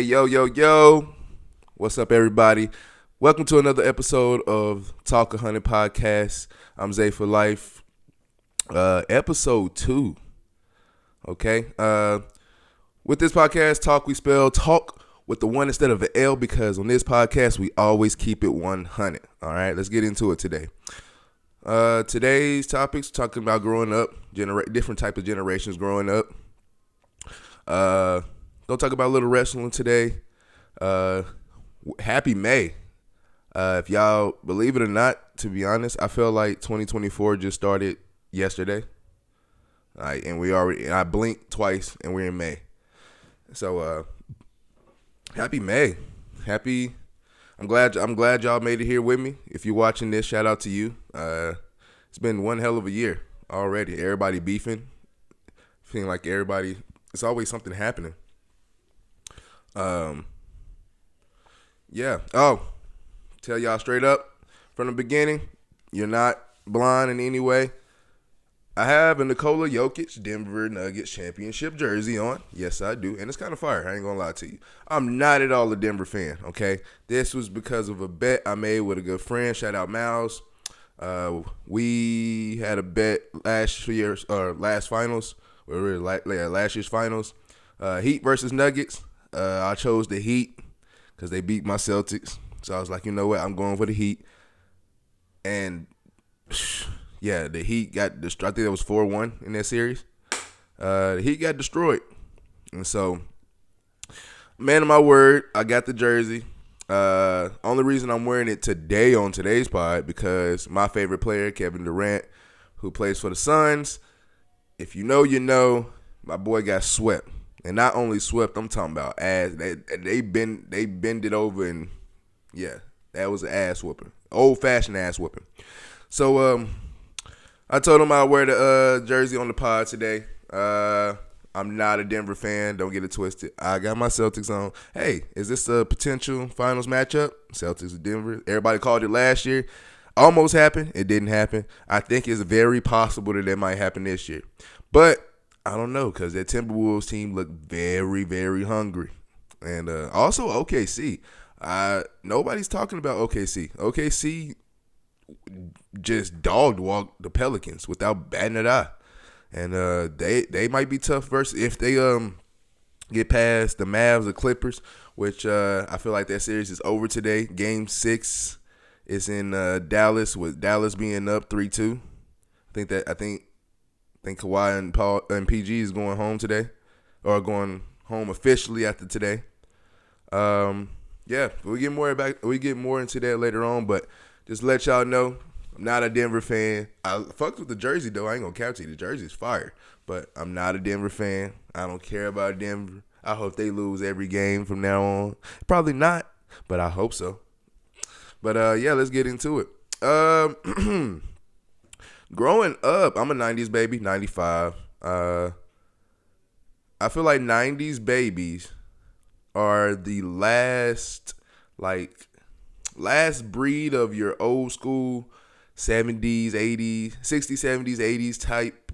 Yo, yo, yo. What's up, everybody? Welcome to another episode of Ta1k podcast. I'm Zay for Life. Episode 2. Okay. With this podcast, talk, we spell talk with the one instead of the L because on this podcast, we always keep it 100. All right, let's get into it today. Today's topics, talking about growing up, different type of generations growing up. Don't talk about little wrestling today. Happy May. If y'all believe it or not, to be honest, I feel like 2024 just started yesterday. All right, and I blinked twice and we're in May. So happy May. I'm glad y'all made it here with me. If you're watching this, shout out to you. It's been one hell of a year already. Everybody beefing. Feeling like everybody, it's always something happening. Yeah. Oh, tell y'all straight up from the beginning, you're not blind in any way. I have a Nikola Jokic Denver Nuggets championship jersey on. Yes, I do. And it's kind of fire. I ain't going to lie to you. I'm not at all a Denver fan, okay? This was because of a bet I made with a good friend. Shout out Miles. We had a bet last finals. Last year's finals. Heat versus Nuggets. I chose the Heat because they beat my Celtics. So I was like, you know what? I'm going for the Heat. And yeah, the Heat got destroyed. I think it was 4-1 in that series. The Heat got destroyed. And so, man of my word, I got the jersey. Only reason I'm wearing it today on today's pod because my favorite player, Kevin Durant, who plays for the Suns, if you know, you know, my boy got swept. And not only swept, I'm talking about ass. They bend it over, and yeah, that was an ass whooping, old fashioned ass whooping. So I told him I'll wear the jersey on the pod today. I'm not a Denver fan. Don't get it twisted. I got my Celtics on. Hey, is this a potential finals matchup? Celtics and Denver. Everybody called it last year. Almost happened. It didn't happen. I think it's very possible that might happen this year, but I don't know because that Timberwolves team looked very, very hungry. And also OKC. Nobody's talking about OKC. OKC just dog-walked the Pelicans without batting an eye. And they might be tough versus if they get past the Mavs or Clippers, which I feel like that series is over today. Game 6 is in Dallas with Dallas being up 3-2. I think Kawhi and Paul and PG is going home today, or going home officially after today. Yeah, we get more into that later on, but just let y'all know, I'm not a Denver fan. I fucked with the jersey though. I ain't gonna cap to you. The jersey's fire, but I'm not a Denver fan. I don't care about Denver. I hope they lose every game from now on. Probably not, but I hope so. But yeah, let's get into it. Growing up, I'm a 90s baby, 95. I feel like 90s babies are the last breed of your old school 70s, 80s, 60s, 70s, 80s type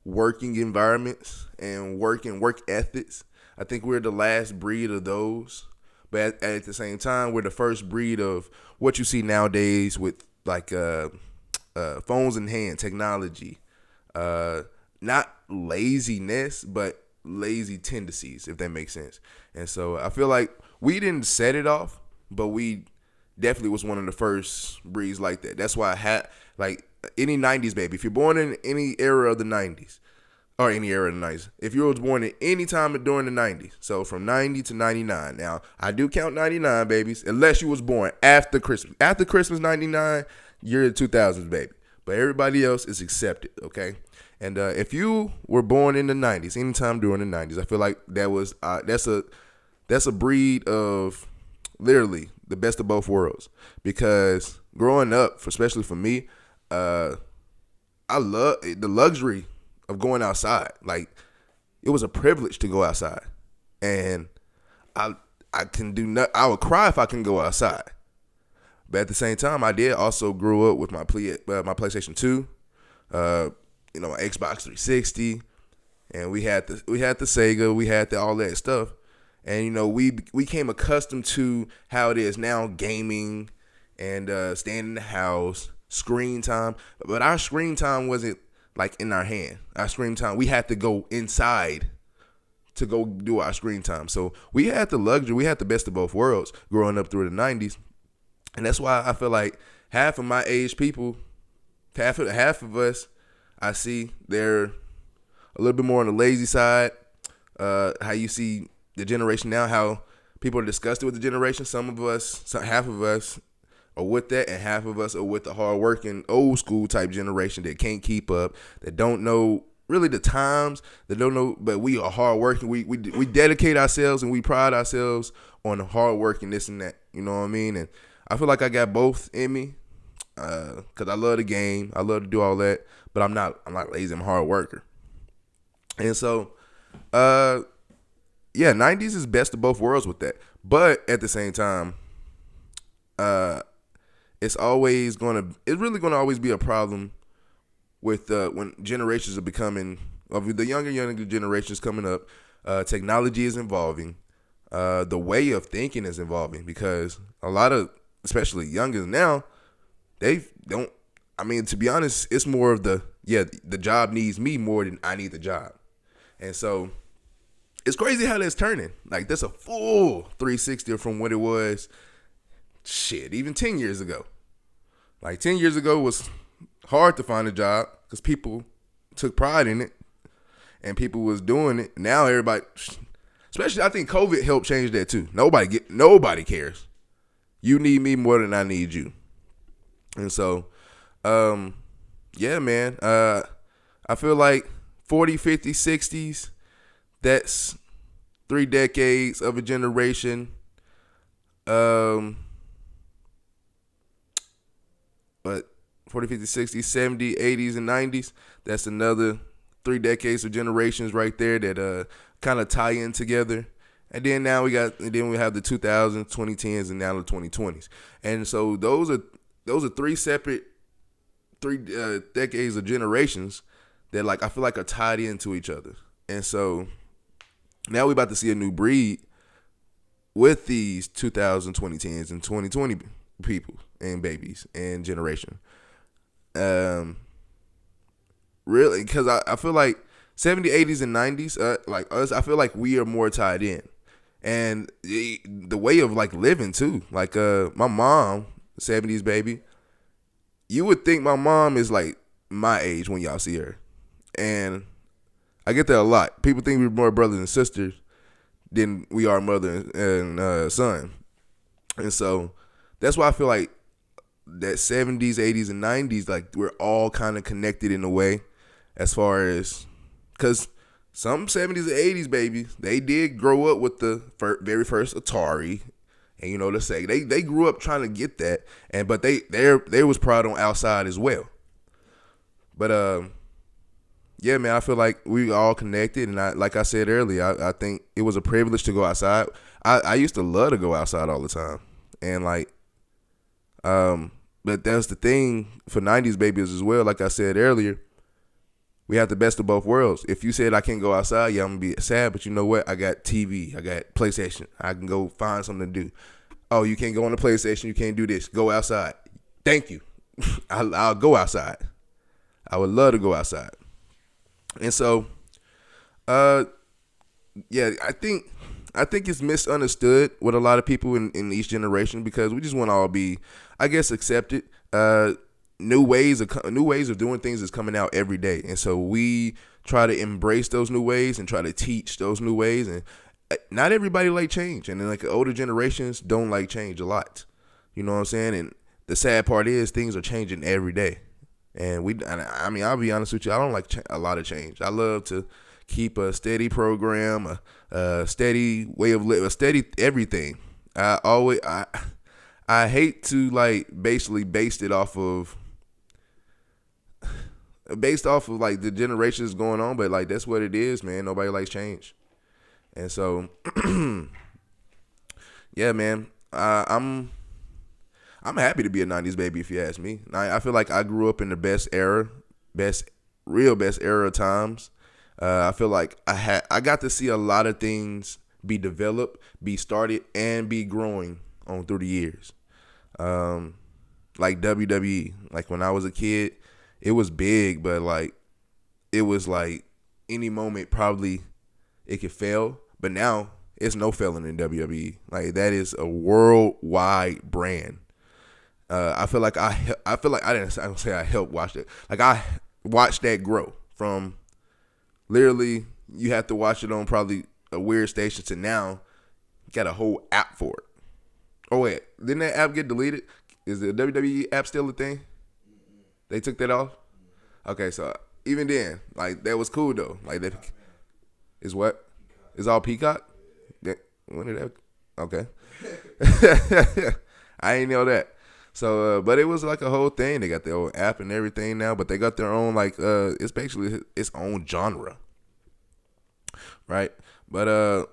working environments and work ethics. I think we're the last breed of those. But at the same time, we're the first breed of what you see nowadays with like phones in hand, technology, not laziness, but lazy tendencies, if that makes sense. And so I feel like we didn't set it off, but we definitely was one of the first breeds like that. That's why I had like any 90s baby. If you're born in any era of the 90s, or any era of the 90s, if you were born at any time during the 90s, so from 90 to 99. Now, I do count 99 babies, unless you was born after Christmas. After Christmas 99, you're a 2000s baby. But everybody else is accepted, okay? And if you were born in the 90s, anytime during the 90s, I feel like that's a breed of literally the best of both worlds. Because growing up, especially for me, I love the luxury of going outside. Like, it was a privilege to go outside. And I can do nothing. I would cry if I can go outside. But at the same time, I did also grow up with my PlayStation 2, my Xbox 360, and we had the Sega, we had all that stuff. And we came accustomed to how it is now, gaming and staying in the house, screen time. But our screen time wasn't like in our hand. Our screen time, we had to go inside to go do our screen time. So we had the luxury, we had the best of both worlds growing up through the 90s. And that's why I feel like half of my age people, half of us, I see they're a little bit more on the lazy side. How you see the generation now, how people are disgusted with the generation. Half of us are with that, and half of us are with the hardworking, old school type generation that can't keep up, that don't know really the times, that don't know, but we are hardworking. We dedicate ourselves and we pride ourselves on hard work and this and that. You know what I mean? And I feel like I got both in me, because I love the game, I love to do all that, but I'm not lazy. I'm a hard worker. And so, 90s is best of both worlds with that. But at the same time, it's really gonna always be a problem with when generations are becoming, of the younger generations coming up. Technology is evolving. The way of thinking is evolving, because a lot of, especially youngers now, they don't. I mean, to be honest, it's more of the job needs me more than I need the job, and so it's crazy how that's turning. Like, that's a full 360 from what it was. Even 10 years ago. Like 10 years ago was hard to find a job because people took pride in it and people was doing it. Now everybody, especially I think COVID helped change that too. Nobody cares. You need me more than I need you. And so, man. I feel like 40, 50, 60s, that's 3 decades of a generation. But 40, 50, 60, 70, 80s, and 90s, that's another 3 decades of generations right there that kind of tie in together. And then we have the 2000s, 2010s, and now the 2020s. And so those are 3 separate decades of generations that, like, I feel like are tied into each other. And so now we're about to see a new breed with these 2000s, 2010s, and 2020 people and babies and generation. Really, because I feel like 70s, 80s, and 90s, like us, I feel like we are more tied in. And the way of, like, living too. Like, my mom, 70s baby, you would think my mom is like my age when y'all see her. And I get that a lot. People think we're more brothers and sisters than we are mother and son. And so that's why I feel like that 70s, 80s, and 90s, like, we're all kind of connected in a way, as far as, because some 70s and 80s babies, they did grow up with the very first Atari and, the Sega. They grew up trying to get that, but they was proud on outside as well. But man, I feel like we all connected, and like I said earlier, I think it was a privilege to go outside. I used to love to go outside all the time, and like, but that's the thing for 90s babies as well. Like I said earlier, we have the best of both worlds. If you said I can't go outside, I'm gonna be sad, but you know what? I got TV, I got PlayStation. I can go find something to do. Oh, you can't go on the PlayStation, you can't do this. Go outside. Thank you. I'll go outside. I would love to go outside. And so, I think it's misunderstood with a lot of people in each generation, because we just want to all be, I guess, accepted. New ways of doing things is coming out every day, and so we try to embrace those new ways and try to teach those new ways. And not everybody like change, and then, like, older generations don't like change a lot. You know what I'm saying? And the sad part is things are changing every day. And I'll be honest with you, I don't like a lot of change. I love to keep a steady program, a steady way of living, a steady everything. I hate to, like, basically based off of like the generations going on, but, like, that's what it is, man. Nobody likes change. And so, yeah, man, I'm happy to be a 90s baby, if you ask me. I feel like I grew up in the best era of times. I feel like I got to see a lot of things be developed, be started, and be growing on through the years. Like WWE. Like when I was a kid, it was big, but like it was like any moment probably it could fail. But now it's no failing in WWE. Like that is a worldwide brand. I feel like I don't say I helped watch it. Like I watched that grow from literally you have to watch it on probably a weird station to now you got a whole app for it. Oh wait, didn't that app get deleted? Is the WWE app still a thing? They took that off? Okay, so even then, like that was cool though. Like that is what? It's all Peacock? When did that? Okay. I ain't know that. So, but it was like a whole thing. They got their own app and everything now, but they got their own like it's basically its own genre, right? But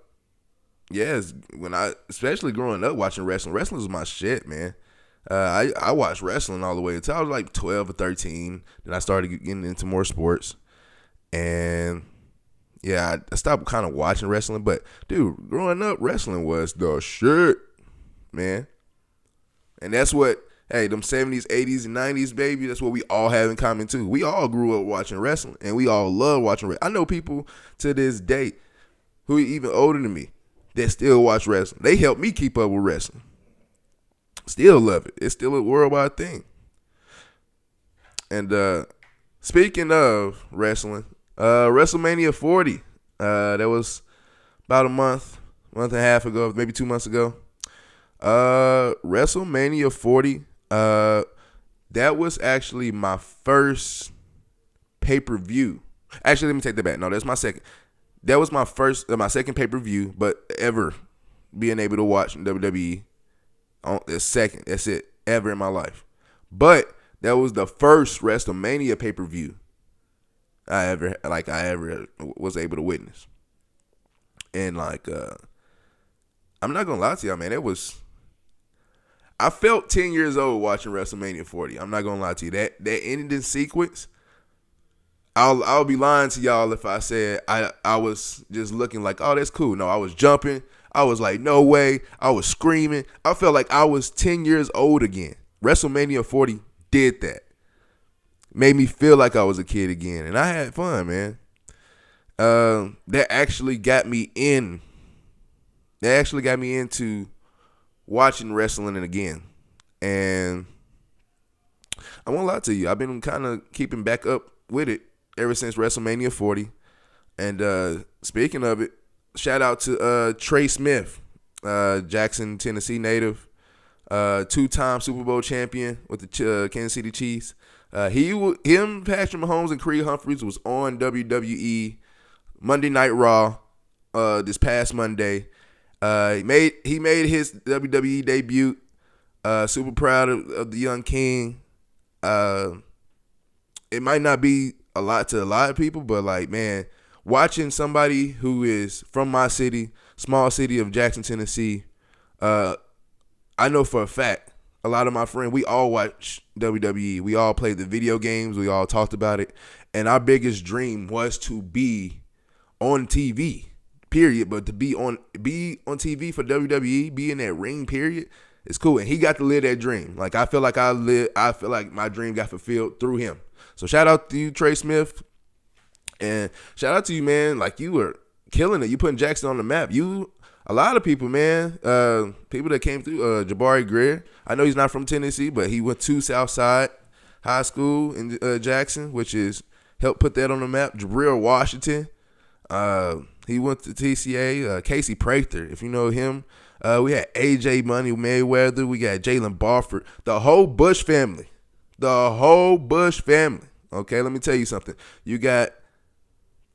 yes, when I especially growing up watching wrestling was my shit, man. I watched wrestling all the way until I was like 12 or 13. Then I started getting into more sports, and yeah, I stopped kind of watching wrestling. But dude, growing up, wrestling was the shit, man. And that's what, hey, them 70s, 80s, and 90s, baby, that's what we all have in common, too. We all grew up watching wrestling, and we all love watching wrestling. I know people to this day who are even older than me that still watch wrestling. They help me keep up with wrestling. Still love it. It's still a worldwide thing. And speaking of wrestling, WrestleMania 40, that was about a month and a half ago, maybe 2 months ago. WrestleMania 40, that was actually my first pay-per-view. Actually, let me take that back. No, that's my second. That was my second pay-per-view, but ever being able to watch WWE on the second. That's it, ever in my life. But that was the first WrestleMania pay-per-view I ever was able to witness. And like, I'm not gonna lie to y'all, man. I felt 10 years old watching WrestleMania 40. I'm not gonna lie to you. That ending sequence, I'll be lying to y'all if I said I was just looking like, oh, that's cool. No, I was jumping. I was like, no way. I was screaming. I felt like I was 10 years old again. WrestleMania 40 did that. Made me feel like I was a kid again. And I had fun, man. That actually got me in. That actually got me into watching wrestling again. And I won't lie to you. I've been kind of keeping back up with it ever since WrestleMania 40. And speaking of it, shout out to Trey Smith, Jackson, Tennessee native, two-time Super Bowl champion with the Kansas City Chiefs. Him, Patrick Mahomes, and Creed Humphreys was on WWE Monday Night Raw this past Monday. He made his WWE debut. Super proud of the young king. It might not be a lot to a lot of people, but like, man, watching somebody who is from my city, small city of Jackson, Tennessee, I know for a fact, a lot of my friends, we all watch WWE. We all played the video games. We all talked about it. And our biggest dream was to be on TV, period. But to be on TV for WWE, be in that ring, period, it's cool. And he got to live that dream. Like, I feel like my dream got fulfilled through him. So shout out to you, Trey Smith. And shout out to you, man. Like, you were killing it. You putting Jackson on the map. A lot of people, man, people that came through, Jabari Greer. I know he's not from Tennessee, but he went to Southside High School in Jackson, which is helped put that on the map. Jabril Washington, he went to TCA. Casey Prather, if you know him. We had AJ Money Mayweather. We got Jalen Barford. The whole Bush family. Okay, let me tell you something. You got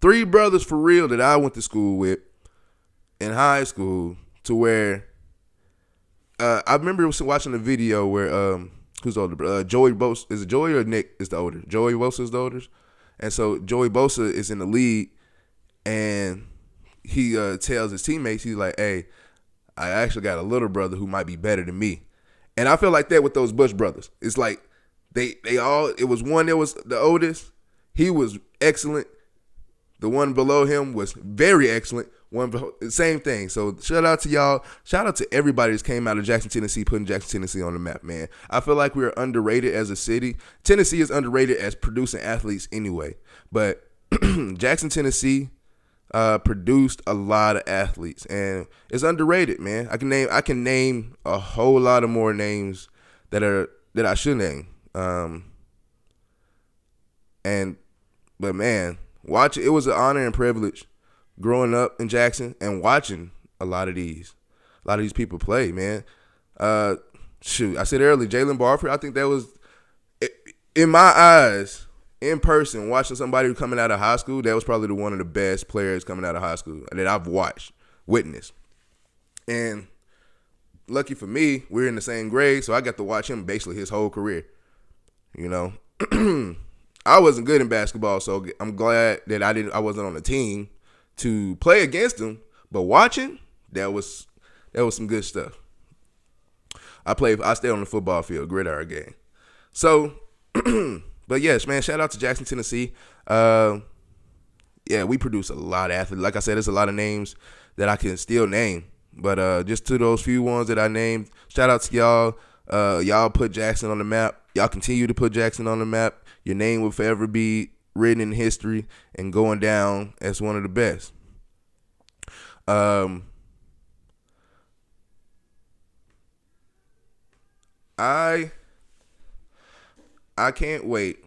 3 brothers for real that I went to school with in high school, to where I remember watching a video where who's older? Joey Bosa, is it Joey or Nick is the older? Joey Bosa is the older, and so Joey Bosa is in the league, and he tells his teammates, he's like, "Hey, I actually got a little brother who might be better than me," and I feel like that with those Bush brothers. It's like they all. It was one that was the oldest. He was excellent. The one below him was very excellent. Same thing. So shout out to y'all. Shout out to everybody that came out of Jackson, Tennessee, putting Jackson, Tennessee on the map, man. I feel like we're underrated as a city. Tennessee is underrated as producing athletes anyway. But Jackson, Tennessee produced a lot of athletes, and it's underrated, man. I can name a whole lot of more names that I should name. But man, it was an honor and privilege growing up in Jackson and watching a lot of these people play, man. I said earlier, Jalen Barford, I think that was, in my eyes, in person, watching somebody coming out of high school, that was probably one of the best players coming out of high school that I've witnessed. And lucky for me, we're in the same grade, so I got to watch him basically his whole career. You know, I wasn't good in basketball, so I'm glad that I wasn't on the team to play against him. But watching, that was some good stuff. I stayed on the football field, gridiron game. So, but yes, man, shout out to Jackson, Tennessee. Yeah, we produce a lot of athletes. Like I said, there's a lot of names that I can still name. But just to those few ones that I named, shout out to y'all. Y'all put Jackson on the map. Y'all continue to put Jackson on the map. Your name will forever be written in history and going down as one of the best. I can't wait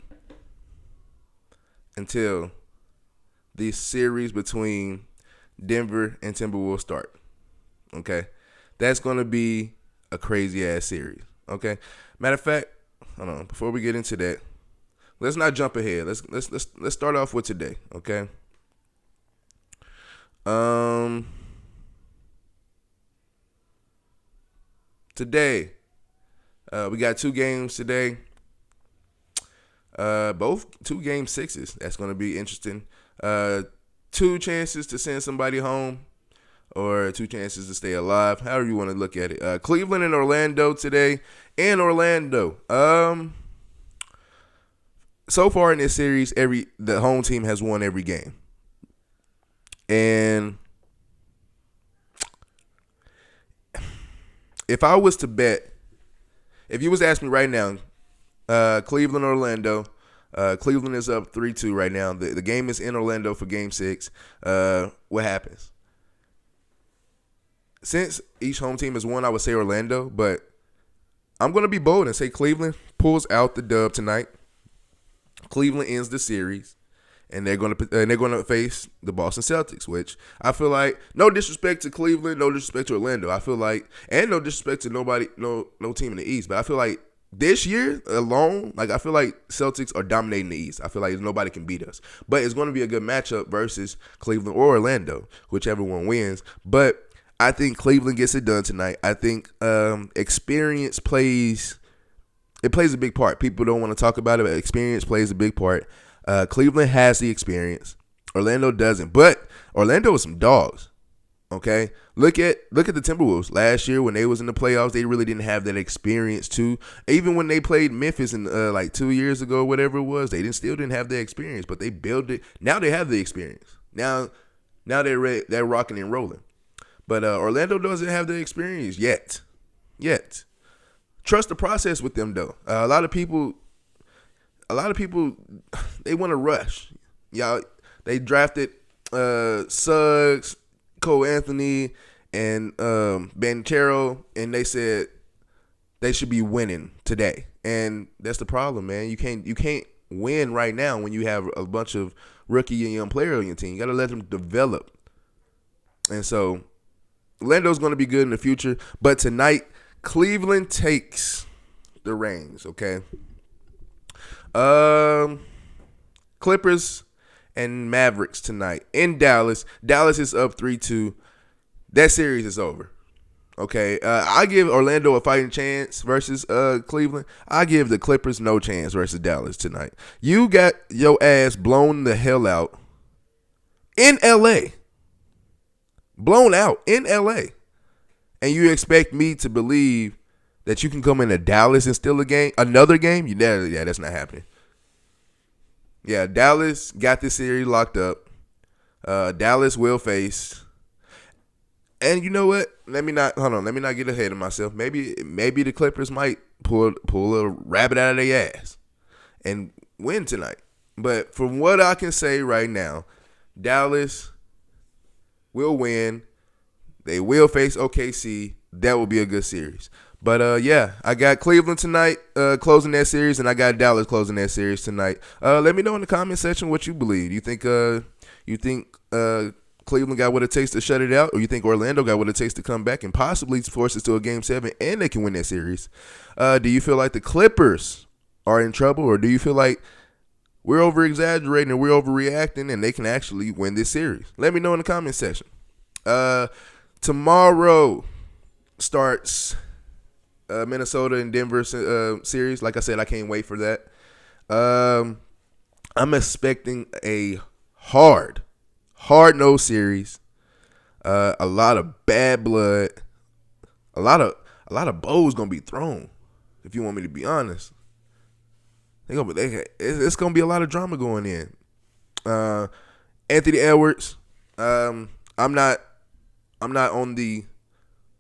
until this series between Denver and Timberwolves start. Okay, that's gonna be a crazy ass series. Okay, matter of fact, hold on. Before we get into that, let's not jump ahead. Let's start off with today. Okay. Today, we got 2 games today. Both 2 game 6s. That's gonna be interesting. 2 chances to send somebody home, or 2 chances to stay alive, however you want to look at it. Cleveland and Orlando today. In Orlando, so far in this series, the home team has won every game. And if I was to bet, if you was to ask me right now, Cleveland, Orlando, Cleveland is up 3-2 right now. The game is in Orlando for game 6. What happens? Since each home team has won, I would say Orlando, but I'm going to be bold and say Cleveland pulls out the dub tonight. Cleveland ends the series, and they're going to face the Boston Celtics, which I feel like, no disrespect to Cleveland, no disrespect to Orlando. I feel like, and no disrespect to nobody, no team in the East, but I feel like this year alone, I feel like Celtics are dominating the East. I feel like nobody can beat us. But it's going to be a good matchup versus Cleveland or Orlando, whichever one wins. But I think Cleveland gets it done tonight. I think experience plays a big part. People don't want to talk about it, but experience plays a big part. Cleveland has the experience. Orlando doesn't. But Orlando is some dogs. Okay? Look at the Timberwolves. Last year when they was in the playoffs, they really didn't have that experience too. Even when they played Memphis in 2 years ago, whatever it was, they still didn't have the experience, but they built it. Now they have the experience. Now they're rocking and rolling. But Orlando doesn't have the experience yet. Trust the process with them though. A lot of people, they want to rush. Y'all, they drafted Suggs, Cole Anthony, and Banchero, and they said they should be winning today. And that's the problem, man. You can't win right now when you have a bunch of rookie and young players on your team. You got to let them develop. And so Orlando's going to be good in the future, but tonight Cleveland takes the reins, okay? Clippers and Mavericks tonight in Dallas. Dallas is up 3-2. That series is over, okay? I give Orlando a fighting chance versus Cleveland. I give the Clippers no chance versus Dallas tonight. You got your ass blown the hell out in L.A., blown out in L.A., and you expect me to believe that you can come into Dallas and steal another game? Yeah, that's not happening. Yeah, Dallas got this series locked up. Dallas will face And you know what? Let me not get ahead of myself. Maybe the Clippers might pull a rabbit out of their ass and win tonight. But from what I can say right now, Dallas will win. They will face OKC. That will be a good series. But yeah, I got Cleveland tonight closing that series, and I got Dallas closing that series tonight. Let me know in the comment section what you believe. You think Cleveland got what it takes to shut it out, or you think Orlando got what it takes to come back and possibly force it to a Game 7 and they can win that series? Do you feel like the Clippers are in trouble, or do you feel like we're over-exaggerating and we're overreacting and they can actually win this series? Let me know in the comment section. Tomorrow starts Minnesota and Denver series. Like I said, I can't wait for that. I'm expecting a hard-nosed series. A lot of bad blood. A lot of bows gonna be thrown. If you want me to be honest, it's gonna be a lot of drama going in. Anthony Edwards. I'm not on the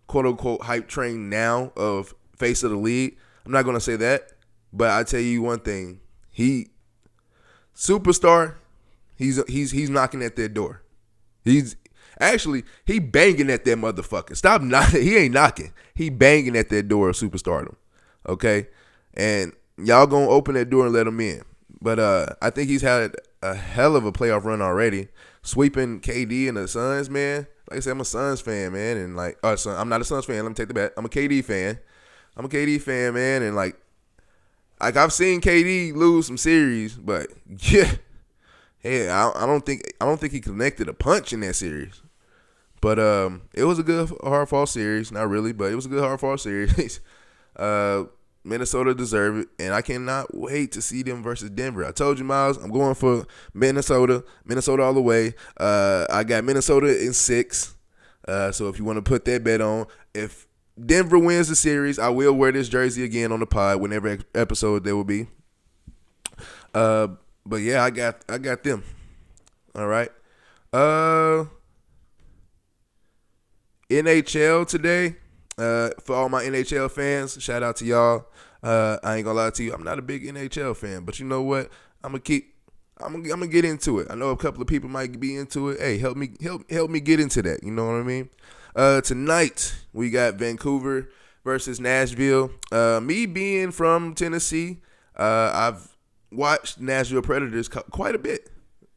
quote unquote hype train now of face of the league. I'm not gonna say that, but I tell you one thing: superstar. He's knocking at that door. He banging at that motherfucker. Stop knocking. He ain't knocking. He banging at that door of superstardom. Okay, and y'all gonna open that door and let him in. But I think he's had a hell of a playoff run already, sweeping KD and the Suns, man. Like I said, I'm a Suns fan, man, and I'm not a Suns fan. Let me take that back. I'm a KD fan. Man, and like I've seen KD lose some series, but yeah, hey, I don't think he connected a punch in that series. But it was a good hard-fought series. Not really, but it was a good hard-fought series. Minnesota deserve it, and I cannot wait to see them versus Denver. I told you, Miles, I'm going for Minnesota all the way. I got Minnesota in 6. So if you want to put that bet on, if Denver wins the series, I will wear this jersey again on the pod whenever episode there will be. But yeah, I got them. All right. NHL today. For all my NHL fans, shout out to y'all. I ain't gonna lie to you, I'm not a big NHL fan, but you know what? I'm gonna get into it. I know a couple of people might be into it. Hey, help me get into that. You know what I mean? Tonight we got Vancouver versus Nashville. Me being from Tennessee, I've watched Nashville Predators quite a bit.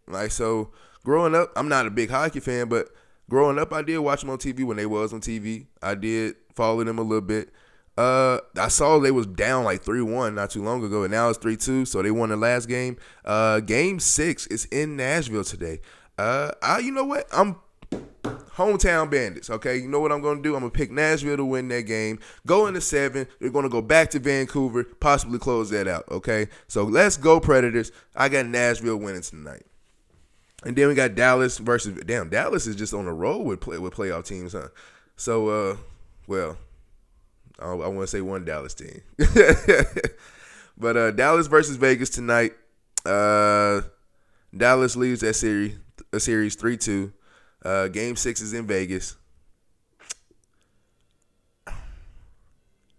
Like, so growing up, I'm not a big hockey fan, but growing up, I did watch them on TV when they was on TV. I did follow them a little bit. I saw they was down like 3-1 not too long ago, and now it's 3-2, so they won the last game. Game 6 is in Nashville today. You know what? I'm hometown bandits, okay? You know what I'm going to do? I'm going to pick Nashville to win that game. Go into 7. They're going to go back to Vancouver, possibly close that out, okay? So let's go Predators. I got Nashville winning tonight. And then we got Dallas versus – damn, Dallas is just on a roll with playoff teams, huh? So, well, I want to say one Dallas team. But Dallas versus Vegas tonight. Dallas leads that series 3-2. Game 6 is in Vegas.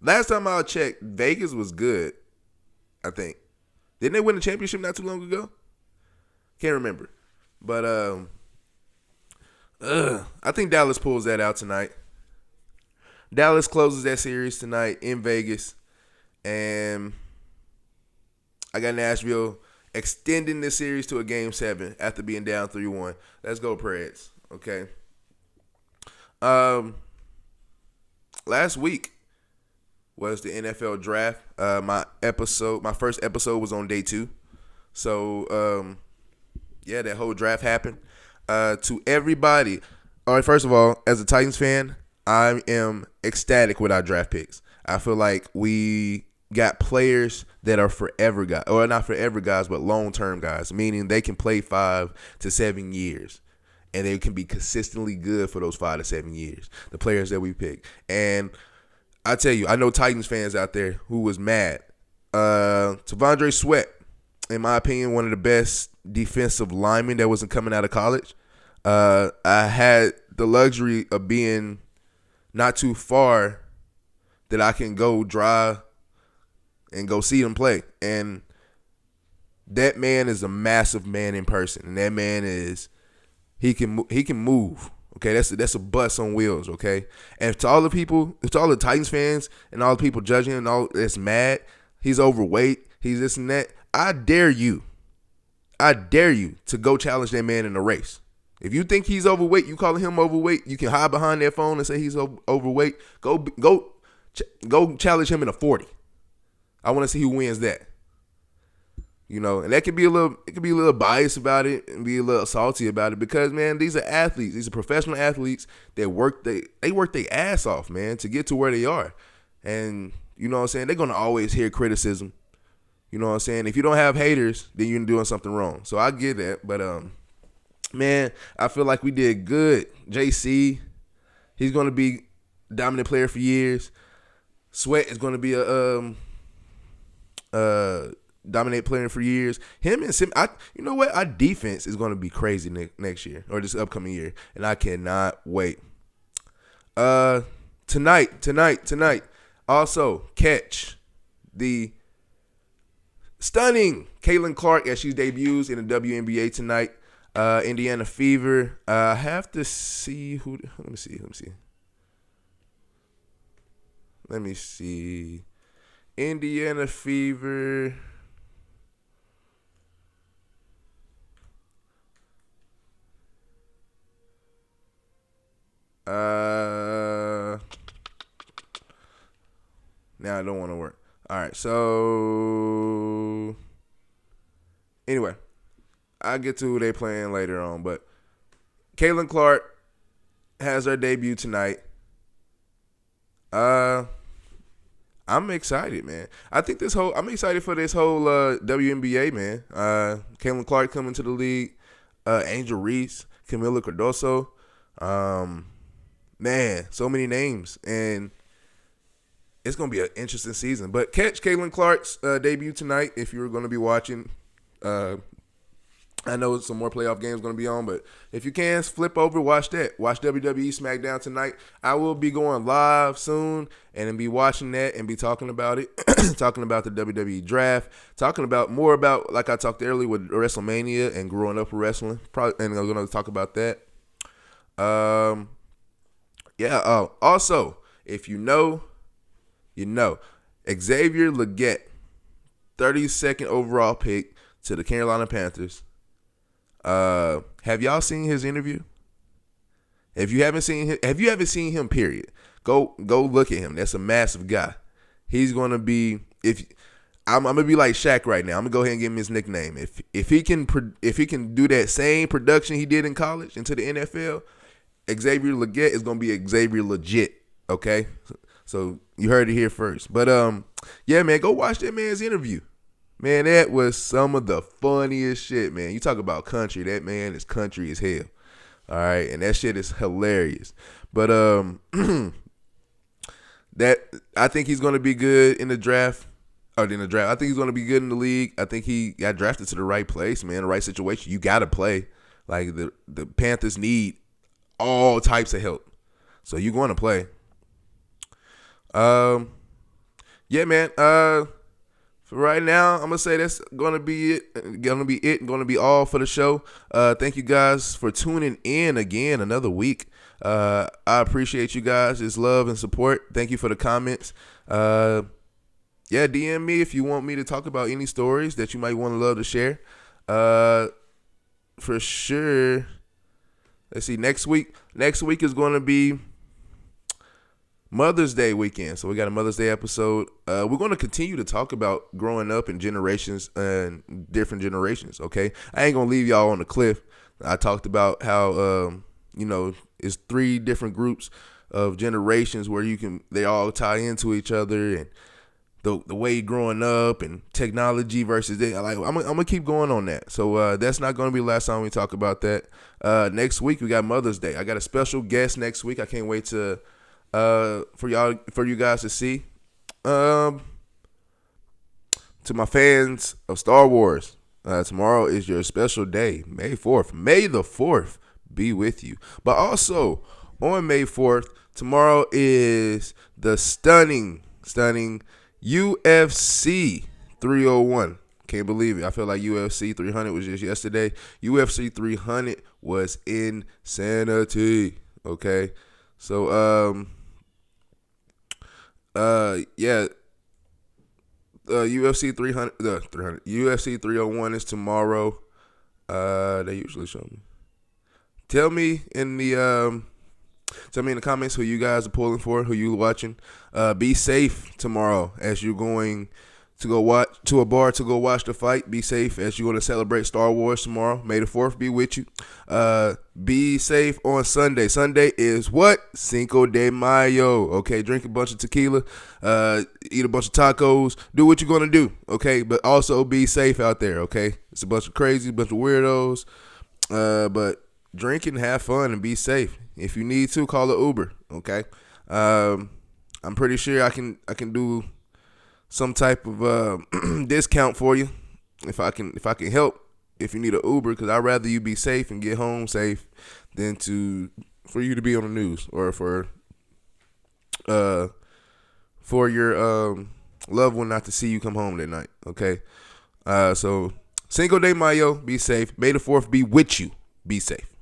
Last time I checked, Vegas was good, I think. Didn't they win the championship not too long ago? Can't remember. But I think Dallas pulls that out tonight. Dallas closes that series tonight in Vegas. And I got Nashville extending this series to a Game 7 after being down 3-1. Let's go, Preds. Okay. Last week was the NFL draft. My first episode was on day 2. So, yeah, that whole draft happened. To everybody, all right, first of all, as a Titans fan, I am ecstatic with our draft picks. I feel like we got players that are forever guys, or not forever guys, but long-term guys, meaning they can play 5 to 7 years, and they can be consistently good for those 5 to 7 years, the players that we pick. And I tell you, I know Titans fans out there who was mad. T'Vondre Sweat, in my opinion, one of the best defensive linemen that wasn't coming out of college. I had the luxury of being not too far that I can go drive and go see them play. And that man is a massive man in person, and that man is he can move. Okay, that's a bus on wheels. Okay, and to all the people, to all the Titans fans and all the people judging and all that's mad, he's overweight, he's this and that. I dare you to go challenge that man in a race. If you think he's overweight, you calling him overweight, you can hide behind that phone and say he's overweight. Go challenge him in a 40. I want to see who wins that. You know, and that could be a little biased about it and be a little salty about it because, man, these are athletes. These are professional athletes that work their ass off, man, to get to where they are. And, you know what I'm saying, they're going to always hear criticism. You know what I'm saying? If you don't have haters, then you're doing something wrong. So I get that. But, man, I feel like we did good. JC, he's going to be a dominant player for years. Sweat is going to be a dominate player for years. Him and Sim, you know what? Our defense is going to be crazy next year or this upcoming year, and I cannot wait. Tonight. Also, catch the stunning Caitlin Clark as she debuts in the WNBA tonight. Indiana Fever. I have to see who. Let me see. Indiana Fever. Now I don't want to work. All right, so anyway, I'll get to who they playing later on. But Caitlin Clark has her debut tonight. I'm excited, man. I'm excited for this whole WNBA, man. Caitlin Clark coming to the league. Angel Reese, Camila Cardoso. Man, so many names, and it's going to be an interesting season. But catch Caitlin Clark's debut tonight if you're going to be watching. I know some more playoff games going to be on, but if you can, flip over, watch that. Watch WWE SmackDown tonight. I will be going live soon and be watching that and be talking about it, talking about the WWE draft, talking about more about, like I talked earlier with WrestleMania and growing up with wrestling. And I'm going to talk about that. Also, if you know, you know. Xavier Legette, 32nd overall pick to the Carolina Panthers. Have y'all seen his interview? If you haven't seen him, period, go look at him. That's a massive guy. He's gonna be I'm gonna be like Shaq right now. I'm gonna go ahead and give him his nickname. If he can do that same production he did in college into the NFL, Xavier Legette is gonna be Xavier Legit. Okay, so you heard it here first. But yeah, man, go watch that man's interview. Man, that was some of the funniest shit, man. You talk about country. That man is country as hell. All right, and that shit is hilarious. But that I think he's gonna be good in the draft. I think he's gonna be good in the league. I think he got drafted to the right place, man, the right situation. You gotta play. Like the Panthers need all types of help, so you're going to play. Yeah, man. For right now, I'm gonna say that's gonna be it. Gonna be all for the show. Thank you guys for tuning in again another week. I appreciate you guys' love and support. Thank you for the comments. Yeah, DM me if you want me to talk about any stories that you might want to love to share. For sure. Let's see. Next week is going to be Mother's Day weekend. So we got a Mother's Day episode. We're going to continue to talk about growing up in generations and different generations. Okay, I ain't gonna leave y'all on the cliff. I talked about how it's 3 different groups of generations where they all tie into each other, and the way growing up and technology versus it. I'm gonna keep going on that. So that's not gonna be the last time we talk about that. Next week we got Mother's Day. I got a special guest next week. I can't wait for you guys to see. To my fans of Star Wars, tomorrow is your special day, May 4th. May the 4th be with you. But also, on May 4th, tomorrow is the stunning UFC 301. Can't believe it. I feel like UFC 300 was just yesterday. UFC 300 was insanity. Okay, so yeah, UFC 300, UFC 301 is tomorrow. They usually show me. Tell me in the comments who you guys are pulling for, who you watching. Be safe tomorrow as you're going to go watch to a bar to go watch the fight. Be safe as you're going to celebrate Star Wars tomorrow. May the 4th be with you. Be safe on Sunday. Sunday is what? Cinco De Mayo. Okay, drink a bunch of tequila, eat a bunch of tacos, do what you're going to do. Okay, but also be safe out there. Okay, it's a bunch of crazy, bunch of weirdos. But drink and have fun and be safe. If you need to, call an Uber. Okay, I'm pretty sure I can do some type of discount for you if I can help if you need an Uber, because I'd rather you be safe and get home safe than for you to be on the news or for your loved one not to see you come home that night. Okay, so Cinco de Mayo, be safe. May the 4th be with you. Be safe.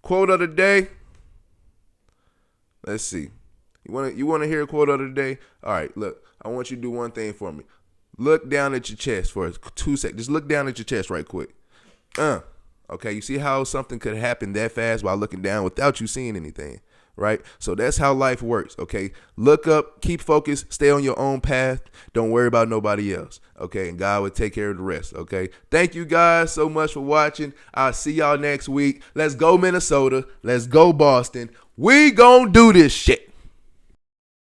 Quote of the day. Let's see. You want to hear a quote of the day? All right, look. I want you to do one thing for me. Look down at your chest for 2 seconds. Just look down at your chest right quick. Okay, you see how something could happen that fast while looking down without you seeing anything, right? So that's how life works, okay? Look up, keep focused, stay on your own path. Don't worry about nobody else, okay? And God will take care of the rest, okay? Thank you guys so much for watching. I'll see y'all next week. Let's go Minnesota. Let's go Boston. We gonna do this shit.